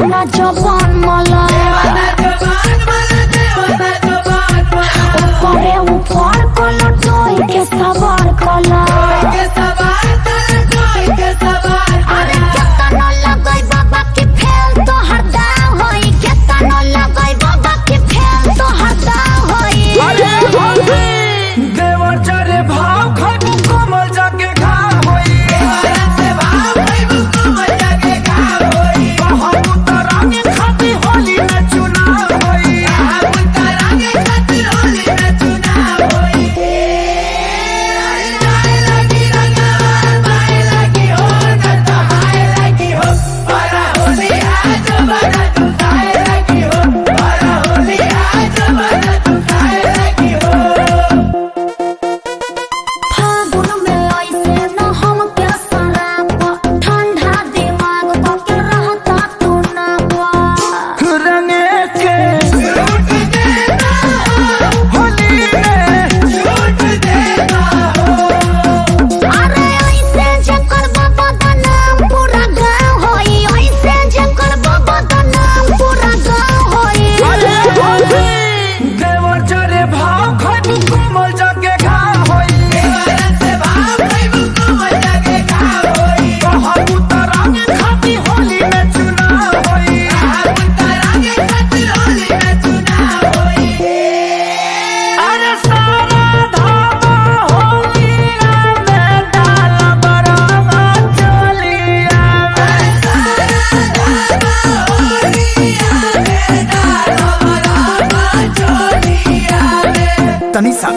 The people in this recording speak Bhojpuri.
देवाना जवान मला ऊपरे ऊपर कला टोई के सवार कला अरे केतना लगई बाबा के फेल तो हरदाव होई केतना लगई बाबा के फेल तो हरदाव होई देवर चरे भाव खाटू कोमल जाके घाव होई हम उतरांगे खाती होली में चुनाव होई फागुन में ऐसे न हम के शराब ठंडा दिमाग पके रहता तू ना रंगे के होली में अरे ऐसे जे करबो बदनाम पूरा गांव होई ऐसे जे करबो बदनाम पूरा गांव होई देवर चरे भाव खाटू कोमल जाके घाव होई हम उतरांगे खाती होली में चुनाव होई अरे सारा धावा होलिया में डाला बरामा चलिया तनिषा